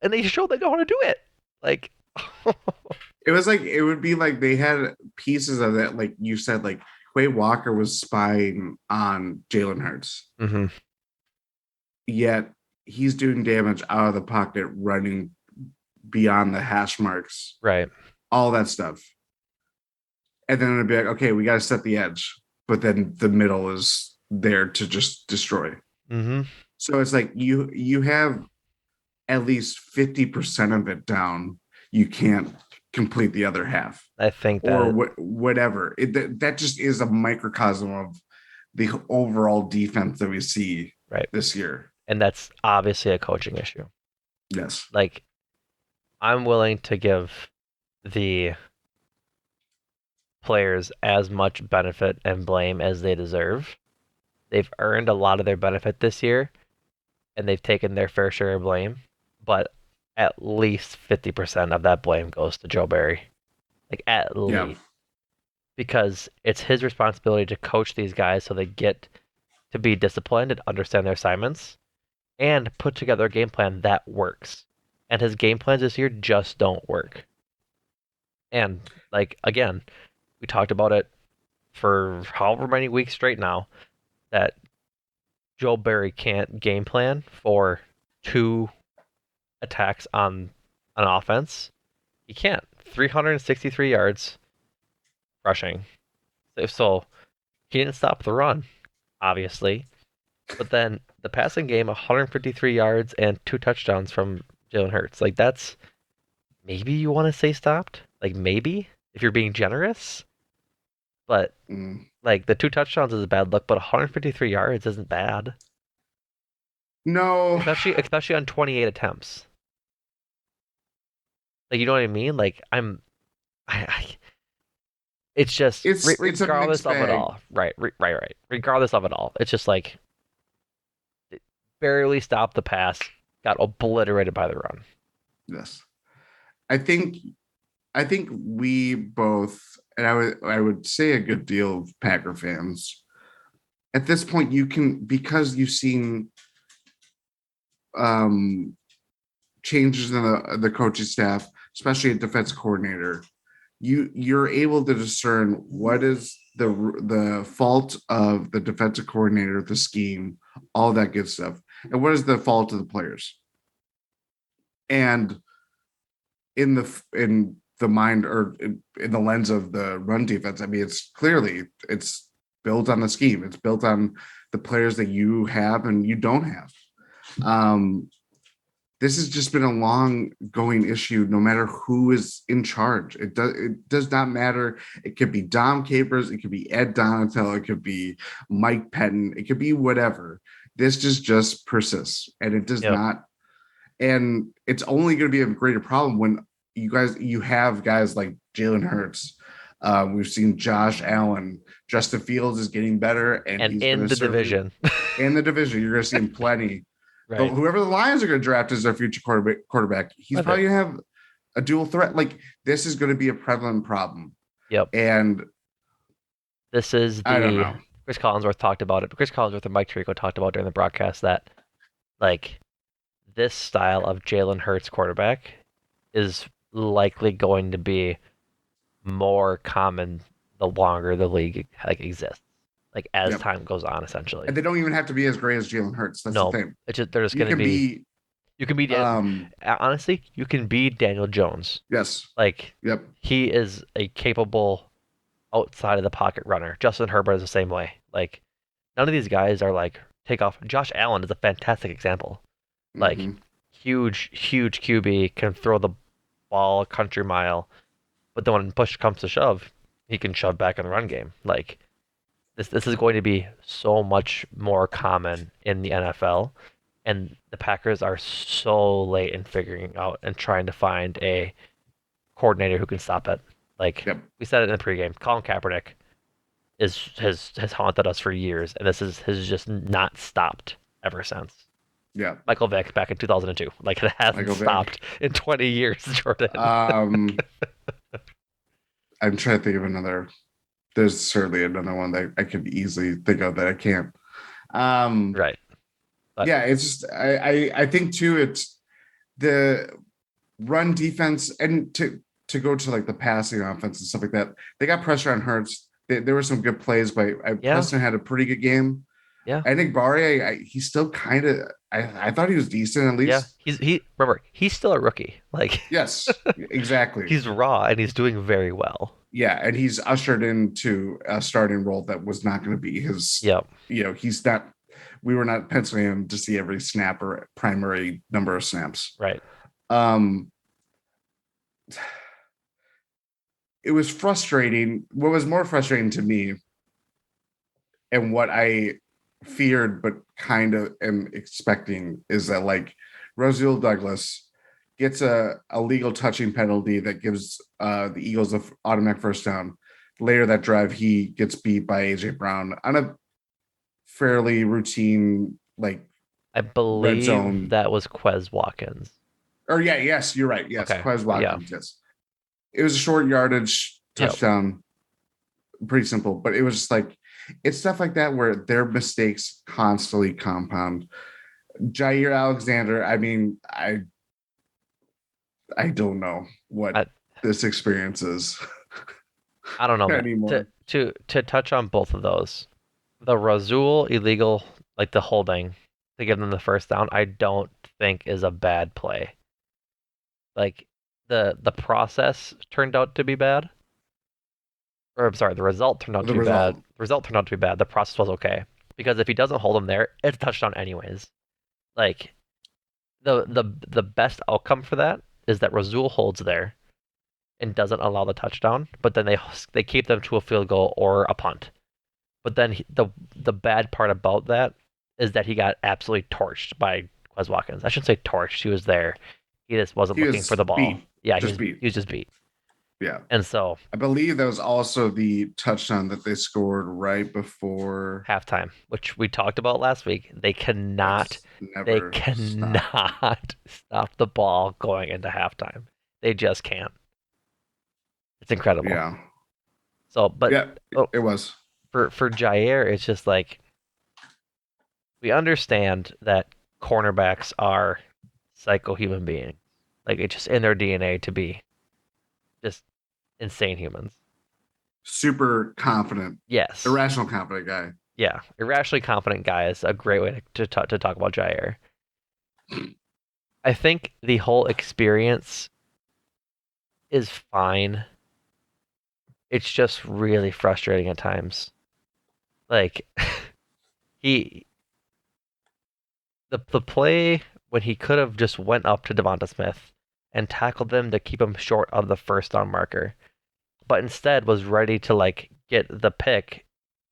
And they show they know how to do it. Like, It was like it would be like they had pieces of it, like you said, like Quay Walker was spying on Jalen Hurts, Hmm. yet he's doing damage out of the pocket, running beyond the hash marks, Right. all that stuff. And then it'd be like, okay, we got to set the edge, but then the middle is there to just destroy. Hmm. So it's like you have at least 50% of it down. You can't complete the other half I think or that whatever. That just is a microcosm of the overall defense that we see right. this year. And that's obviously a coaching issue. Yes. Like I'm willing to give the players as much benefit and blame as they deserve. They've earned a lot of their benefit this year, and they've taken their fair share of blame, but at least 50% of that blame goes to Joe Barry. Like, at Yeah. least. Because it's his responsibility to coach these guys so they get to be disciplined and understand their assignments and put together a game plan that works. And his game plans this year just don't work. And, like, again, we talked about it for however many weeks straight now that Joe Barry can't game plan for two attacks on an offense. He can't. 363 yards rushing. So he didn't stop the run, obviously. But then the passing game, 153 yards and two touchdowns from Jalen Hurts. Like that's maybe you want to say stopped. Like maybe if you're being generous. But Mm. like the two touchdowns is a bad look, but 153 yards isn't bad. No, Especially on 28 attempts. Like you know what I mean? Like I it's just it's a regardless mixed of it bag. all. Right. Regardless of it all, it's just like it barely stopped the pass, got obliterated by the run. Yes. I think I think we both, and I would say a good deal of Packer fans. At this point, you can, because you've seen um, changes in the coaching staff, especially a defense coordinator. You're able to discern what is the fault of the defensive coordinator, the scheme, all that good stuff, and what is the fault of the players. And in the mind, or in the lens of the run defense, I mean, it's built on the scheme. It's built on the players that you have and you don't have. Um, this has just been a long going issue no matter who is in charge. It does not matter. It could be Dom Capers, it could be Ed Donatel, it could be Mike Pettin, it could be whatever. This just persists, and it does Yep. not. And it's only going to be a greater problem when you have guys like Jalen Hurts. We've seen Josh Allen. Justin Fields is getting better, and And he's going in to the certainly, division. in the division, you're going to see him plenty. Right. Whoever the Lions are going to draft as their future quarterback, he's With it. probably going to have a dual threat. Like, this is going to be a prevalent problem. Yep. And This is I don't the know. Chris Collinsworth talked about it. Chris Collinsworth and Mike Tirico talked about during the broadcast that like this style of Jalen Hurts quarterback is likely going to be more common the longer the league like exists. Like as Yep. time goes on, essentially. And they don't even have to be as great as Jalen Hurts. That's the No, thing. it's just they're just You going to can be. be, You can be um, honestly, you can be Daniel Jones. yes. Like Yep. he is a capable outside of the pocket runner. Justin Herbert is the same way. Like none of these guys are like take off. Josh Allen is a fantastic example. Like Mm-hmm. huge QB can throw the ball a country mile, but then when push comes to shove, he can shove back in the run game. Like this is going to be so much more common in the NFL, and the Packers are so late in figuring out and trying to find a coordinator who can stop it. Like Yep. we said it in the pregame, Colin Kaepernick has haunted us for years, and this is has just not stopped ever since. Yeah. Michael Vick back in 2002, like it hasn't Michael Vick. stopped in 20 years, Jordan. Um, I'm trying to think of another. There's certainly another one that I could easily think of that I can't. Um, Right, but yeah, it's just I think too. It's the run defense, and to to go to like the passing offense and stuff like that. They got pressure on Hurts. There were some good plays, but Yeah, Preston had a pretty good game. yeah, I think Barre, he's still kind of. I thought he was decent at yeah. least. He remember he's still a rookie. Like Yes, exactly. he's raw and he's doing very well. Yeah, and he's ushered into a starting role that was not going to be his. Yep. He's not. We were not penciling him to see every snap or primary number of snaps. Right. Um, it was frustrating. What was more frustrating to me, and what I feared but kind of am expecting, is that like Roselle Douglas gets a legal touching penalty that gives the Eagles an automatic first down. Later that drive, he gets beat by AJ Brown on a fairly routine like I red believe zone. that was Quez Watkins. Or yeah, yes, you're right. Yes, Okay. Quez Yeah. Watkins. Yes, it was a short yardage Yep. touchdown, pretty simple. But it was just like it's stuff like that where their mistakes constantly compound. Jair Alexander. I mean, I don't know what I this experience is I don't know, man. To anymore. to to touch on both of those, the Razul illegal, like the holding to give them the first down, I don't think is a bad play. Like the process turned out to be bad. Or I'm sorry, the result turned out to The be bad. result. The result turned out to be bad. The process was okay. Because if he doesn't hold him there, it's a touchdown anyways. Like the best outcome for that is that Razul holds there and doesn't allow the touchdown, but then they keep them to a field goal or a punt. But then the bad part about that is that he got absolutely torched by Quez Watkins. I shouldn't say torched. He was there. He just wasn't He looking for was the ball. beat. Yeah, Just beat. he was just beat. Yeah. And so I believe that was also the touchdown that they scored right before. halftime, which we talked about last week, That's they never stopped. cannot stop the ball going into halftime. They just can't. It's incredible. Yeah. So, but Yeah. oh, It was. for Jair, it's just like we understand that cornerbacks are psycho human beings. Like it's just in their DNA to be just insane humans. Super confident, Yes. irrational confident guy. Yeah. Irrationally confident guy is a great way to talk about Jair. I think the whole experience is fine. It's just really frustrating at times. Like he the play when he could have just went up to Devonta Smith and tackled them to keep him short of the first down marker, but instead was ready to like get the pick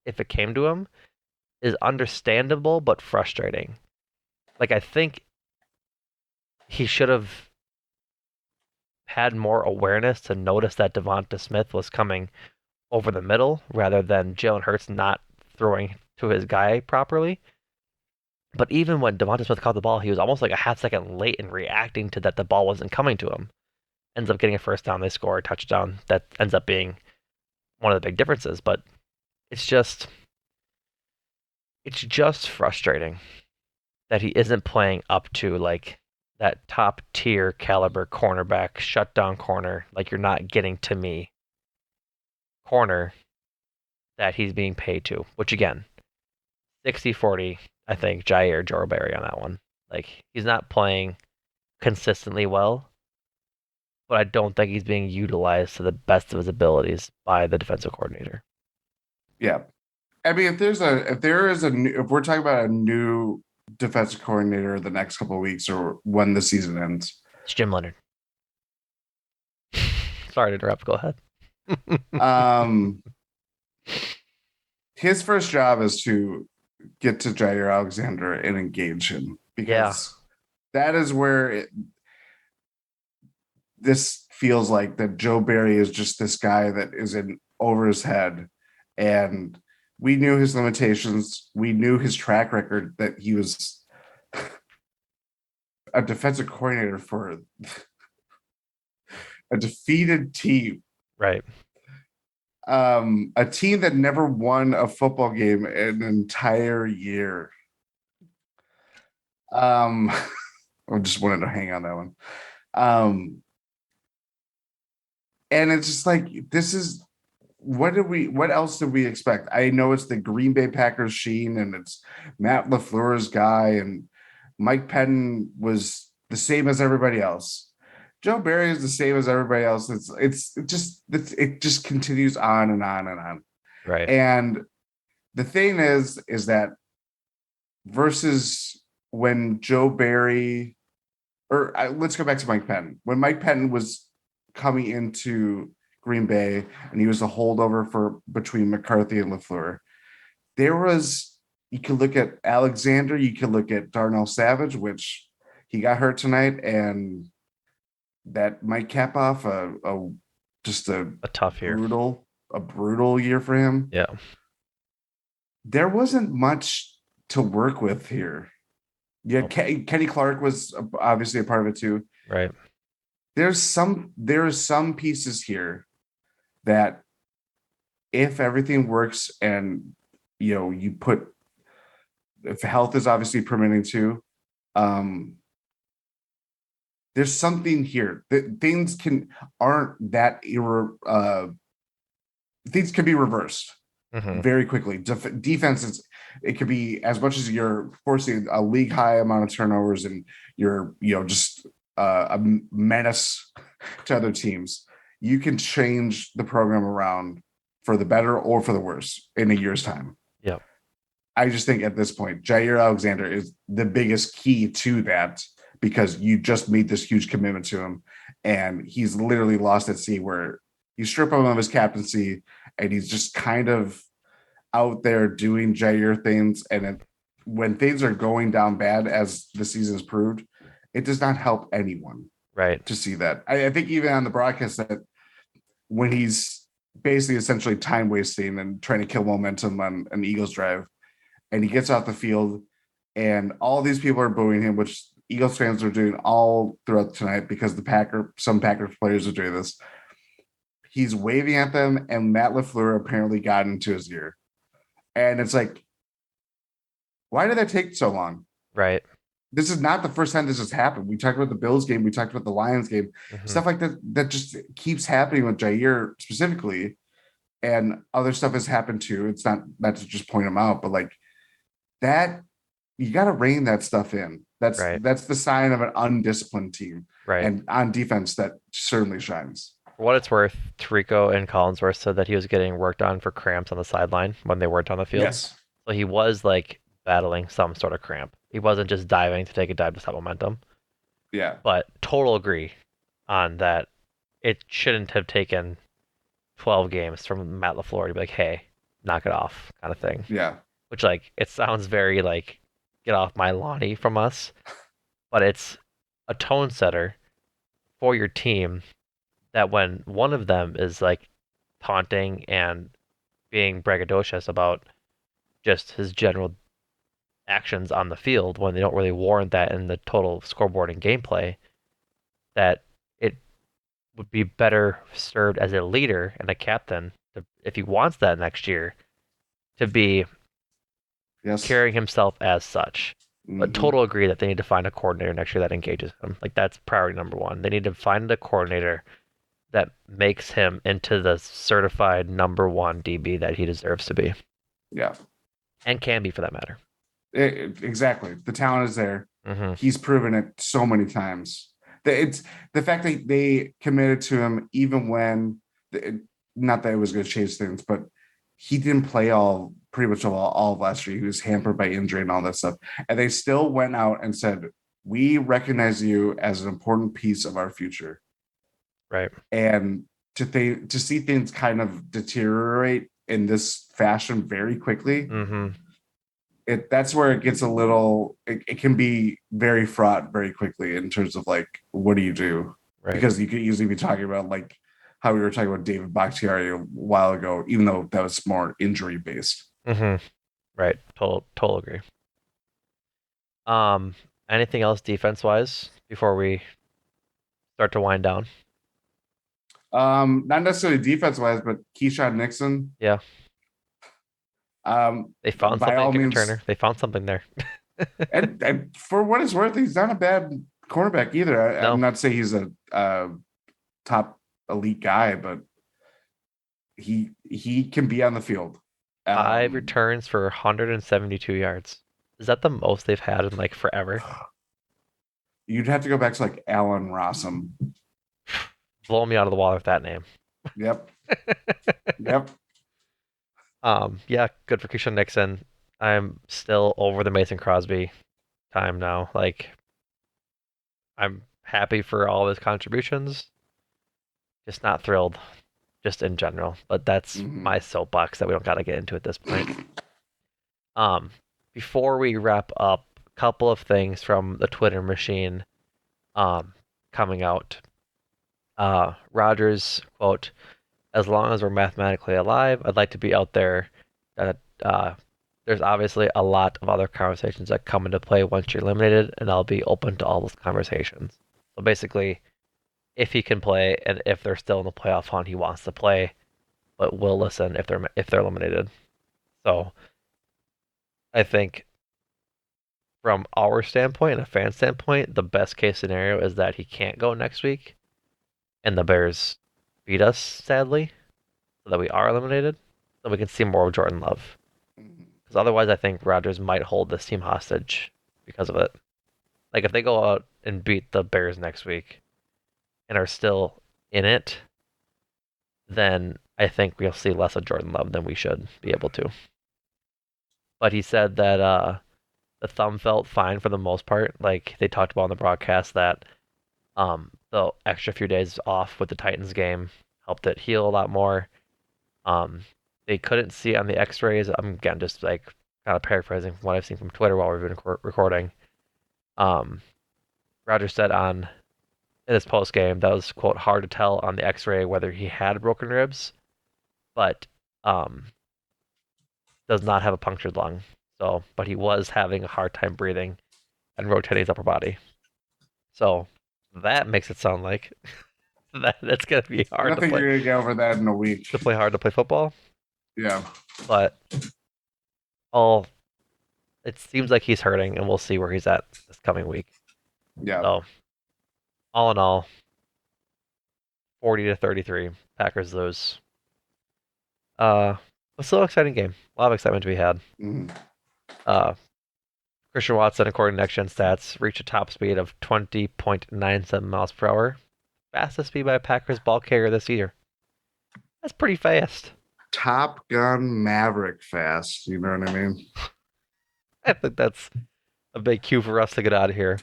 if it came to him is understandable but frustrating. Like I think he should have had more awareness to notice that Devonta Smith was coming over the middle rather than Jalen Hurts not throwing to his guy properly. But even when Devonta Smith caught the ball, he was almost like a half second late in reacting to that the ball wasn't coming to him. Ends up getting a first down, they score a touchdown. That ends up being one of the big differences. But it's just it's just frustrating that he isn't playing up to like that top tier caliber cornerback, shutdown corner, like you're not getting to me corner that he's being paid to, which again, 60-40, I think, Jair Jorberry on that one. Like, he's not playing consistently well, but I don't think he's being utilized to the best of his abilities by the defensive coordinator. Yeah. I mean, if we're talking about a new defensive coordinator the next couple of weeks or when the season ends, It's Jim Leonard. Sorry to interrupt. Go ahead. um, his first job is to get to Jair Alexander and engage him Yeah, because that is where this feels like that Joe Barry is just this guy that is in over his head. And we knew his limitations. We knew his track record that he was a defensive coordinator for a defeated team, right. a team that never won a football game in an entire year. Um, I just wanted to hang on that one. Um, And it's just like this is what else did we expect? I know it's the Green Bay Packers sheen and it's Matt LaFleur's guy and Mike Penn was the same as everybody else. Joe Barry is the same as everybody else. It just continues on and on and on. Right. And the thing is that versus when Joe Barry let's go back to Mike Penn. When Mike Penn was coming into Green Bay and he was the holdover for between McCarthy and LaFleur, there was you could look at Alexander, you could look at Darnell Savage, which he got hurt tonight, and that might cap off just A tough year. a brutal year for him. Yeah. There wasn't much to work with here. Yeah, Nope. Kenny Clark was obviously a part of it too. Right. There's some pieces here that if everything works and you put if health is obviously permitting too, um there's something here that things aren't that things can be reversed Hmm. very quickly. Defense is it could be as much as you're forcing a league high amount of turnovers and you're just a menace to other teams. You can change the program around for the better or for the worse in a year's time. Yep. I just think at this point, Jair Alexander is the biggest key to that because you just made this huge commitment to him, and he's literally lost at sea where you strip him of his captaincy, and he's just kind of out there doing Jair things. And when things are going down bad, as the season's proved, it does not help anyone Right. to see that. I think even on the broadcast that when he's basically essentially time wasting and trying to kill momentum on an Eagles drive, and he gets off the field, and all these people are booing him, which Eagles fans are doing all throughout tonight because some Packers players are doing this. He's waving at them, and Matt LaFleur apparently got into his ear. And it's like, why did that take so long? Right. This is not the first time this has happened. We talked about the Bills game, we talked about the Lions game, Hmm. stuff like that just keeps happening with Jair specifically, and other stuff has happened too. It's not to just point them out, but like that, you got to rein that stuff in. Right. That's the sign of an undisciplined team, Right. and on defense that certainly shines. For what it's worth, Tarico and Collinsworth said that he was getting worked on for cramps on the sideline when they weren't on the field. Yes. So he was like battling some sort of cramp. He wasn't just diving to take a dive to stop momentum. Yeah. But total agree on that. It shouldn't have taken 12 games from Matt LaFleur to be like, hey, knock it off, kind of thing. Yeah. Which, like, it sounds very like, get off my lawny from us, but it's a tone setter for your team that when one of them is like taunting and being braggadocious about just his general actions on the field when they don't really warrant that in the total scoreboard and gameplay, that it would be better served as a leader and a captain to, if he wants that next year to be Yes. carrying himself as such. But Mm-hmm. total agree that they need to find a coordinator next year that engages him. Like that's priority number one. They need to find a coordinator that makes him into the certified number one DB that he deserves to be Yeah. and can be for that matter. Exactly. The talent is there. Hmm. He's proven it so many times. It's the fact that they committed to him even when, not that it was going to change things, but he didn't play pretty much all of last year. He was hampered by injury and all that stuff. And they still went out and said, we recognize you as an important piece of our future. Right. And to see things kind of deteriorate in this fashion very quickly, Hmm. that's where it gets it can be very fraught very quickly in terms of like what do you do, Right. because you could easily be talking about like how we were talking about David Bakhtiari a while ago, even though that was more injury based. Hmm. Right. Total agree. Um, anything else defense wise before we start to wind down? Not necessarily defense wise, but Keyshawn Nixon, Yeah, they found by something all in kick means, returner. They found something there. and for what it's worth, he's not a bad cornerback either. I'm No. not saying he's a top elite guy, but he can be on the field. 5 returns for 172 yards. Is that the most they've had in like forever? You'd have to go back to like Allen Rossum. Blow me out of the water with that name. Yep. Yep. Yeah, good for Keyshawn Nixon. I'm still over the Mason Crosby time now. Like, I'm happy for all his contributions, just not thrilled, just in general. But that's Mm-hmm. my soapbox that we don't gotta get into at this point. Um, Before we wrap up, a couple of things from the Twitter machine um coming out. Rodgers quote, "As long as we're mathematically alive, I'd like to be out there. Uh, uh, there's obviously a lot of other conversations that come into play once you're eliminated, and I'll be open to all those conversations." So basically, if he can play and if they're still in the playoff hunt, he wants to play, but will listen if they're eliminated. So I think from our standpoint and a fan standpoint, the best case scenario is that he can't go next week, and the Bears beat us sadly, so that we are eliminated, so we can see more of Jordan Love. Because otherwise, I think Rodgers might hold this team hostage because of it. Like if they go out and beat the Bears next week and are still in it, then I think we'll see less of Jordan Love than we should be able to. But he said that the thumb felt fine for the most part. Like they talked about on the broadcast that the extra few days off with the Titans game helped it heal a lot more. Um, they couldn't see on the X-rays. I'm again just like kind of paraphrasing from what I've seen from Twitter while we've been recording. Um, Roger said on in his post game that was quote hard to tell on the X-ray whether he had broken ribs, but um, does not have a punctured lung. So, but he was having a hard time breathing and rotating his upper body. So that makes it sound like that it's gonna be I hard don't think you're gonna get over that in a week. to play hard to play football. Yeah. But all it seems like he's hurting, and we'll see where he's at this coming week. Yeah. So all in all, 40-33, Packers lose. But still an exciting game. A lot of excitement to be had. Mm-hmm. Uh, Christian Watson, according to Next Gen Stats, reached a top speed of 20.97 miles per hour. Fastest speed by a Packers ball carrier this year. That's pretty fast. Top Gun Maverick fast. You know what I mean? I think that's a big cue for us to get out of here.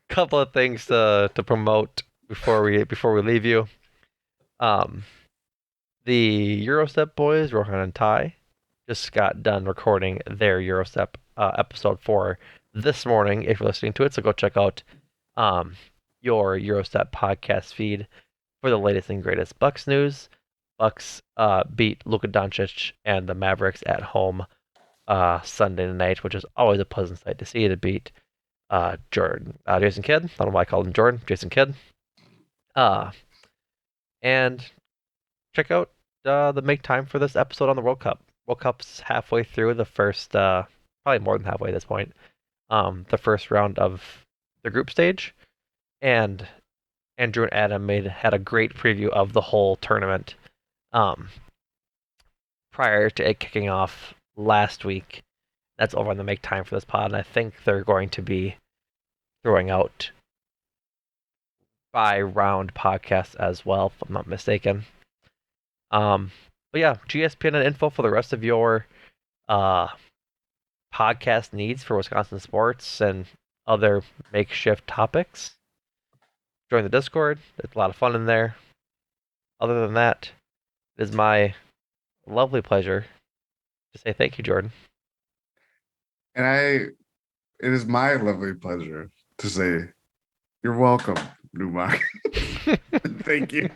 Couple of things to promote before we leave you. Um, the Eurostep boys, Rohan and Ty, just got done recording their Eurostep episode for this morning. If you're listening to it, so go check out your Eurostep podcast feed for the latest and greatest Bucks news. Bucks beat Luka Doncic and the Mavericks at home Sunday night, which is always a pleasant sight to see. To beat Jason Kidd. I don't know why I called him Jordan. Jason Kidd. Uh, and check out the make time for this episode on the World Cup. World Cup's halfway through the first, probably more than halfway at this point. The first round of the group stage, and Andrew and Adam had a great preview of the whole tournament. Um, Prior to it kicking off last week. That's over on the make time for this pod, and I think they're going to be throwing out by round podcasts as well, if I'm not mistaken. But yeah, GSPN and info for the rest of your uh, podcast needs for Wisconsin sports and other makeshift topics. Join the Discord. It's a lot of fun in there. Other than that, it is my lovely pleasure to say thank you, Jordan. And it is my lovely pleasure to say you're welcome, Numac. Thank you.